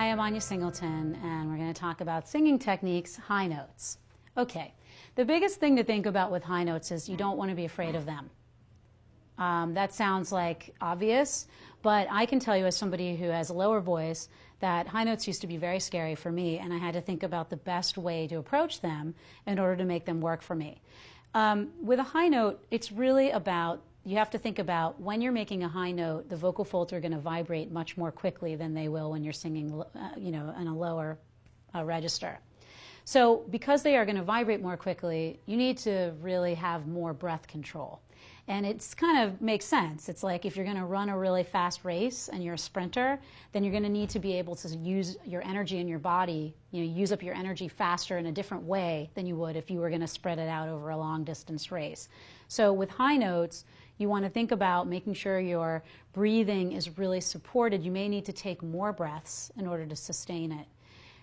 Hi, I'm Anya Singleton, and we're going to talk about singing techniques, high notes. Okay, the biggest thing to think about with high notes is you don't want to be afraid of them. That sounds like obvious, but I can tell you as somebody who has a lower voice that high notes used to be very scary for me, and I had to think about the best way to approach them in order to make them work for me. With a high note, it's really about, you have to think about when you're making a high note, the vocal folds are going to vibrate much more quickly than they will when you're singing, in a lower register. So because they are going to vibrate more quickly, you need to really have more breath control. And it's kind of makes sense. It's like if you're going to run a really fast race and you're a sprinter, then you're going to need to be able to use your energy in your body, use up your energy faster in a different way than you would if you were going to spread it out over a long distance race. So with high notes, you want to think about making sure your breathing is really supported. You may need to take more breaths in order to sustain it.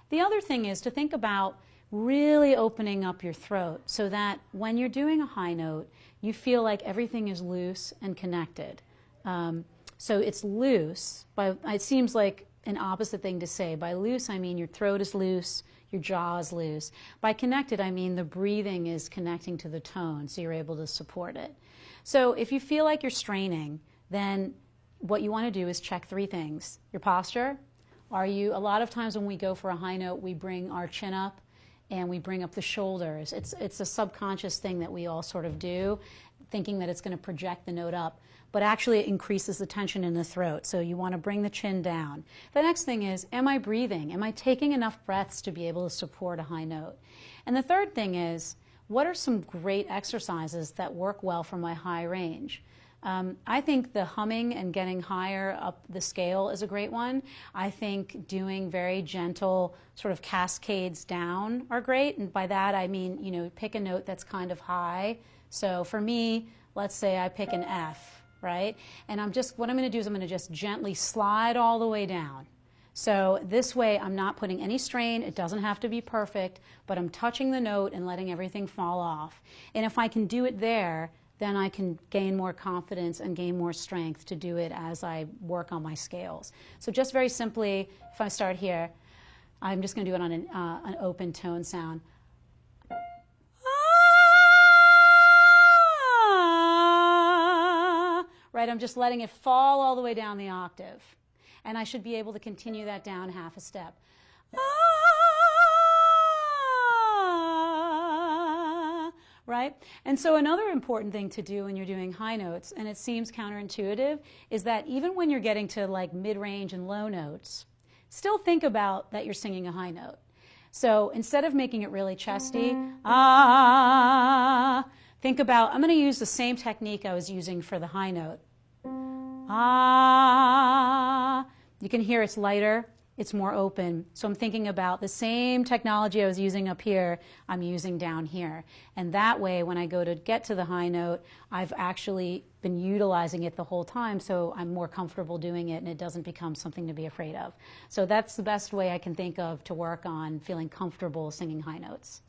The other thing is to think about really opening up your throat so that when you're doing a high note, you feel like everything is loose and connected. So it's loose. It seems like an opposite thing to say. By loose, I mean your throat is loose, your jaw is loose. By connected, I mean the breathing is connecting to the tone, so you're able to support it. So if you feel like you're straining, then what you want to do is check three things. Your posture. A lot of times when we go for a high note, we bring our chin up and we bring up the shoulders. It's a subconscious thing that we all sort of do, thinking that it's going to project the note up, but actually it increases the tension in the throat, so you want to bring the chin down. The next thing is, am I breathing? Am I taking enough breaths to be able to support a high note? And the third thing is, what are some great exercises that work well for my high range? I think the humming and getting higher up the scale is a great one. I think doing very gentle sort of cascades down are great. And by that I mean, pick a note that's kind of high. So for me, let's say I pick an F, right? And what I'm going to do is I'm going to just gently slide all the way down. So this way I'm not putting any strain. It doesn't have to be perfect, but I'm touching the note and letting everything fall off. And if I can do it there, then I can gain more confidence and gain more strength to do it as I work on my scales. So just very simply, if I start here, I'm just going to do it on an open tone sound. Right, I'm just letting it fall all the way down the octave. And I should be able to continue that down half a step. Right? And so another important thing to do when you're doing high notes, and it seems counterintuitive, is that even when you're getting to like mid-range and low notes, still think about that you're singing a high note. So instead of making it really chesty, think about, I'm going to use the same technique I was using for the high note. You can hear it's lighter. It's more open. So I'm thinking about the same technology I was using up here, I'm using down here. And that way, when I go to get to the high note, I've actually been utilizing it the whole time, so I'm more comfortable doing it and it doesn't become something to be afraid of. So that's the best way I can think of to work on feeling comfortable singing high notes.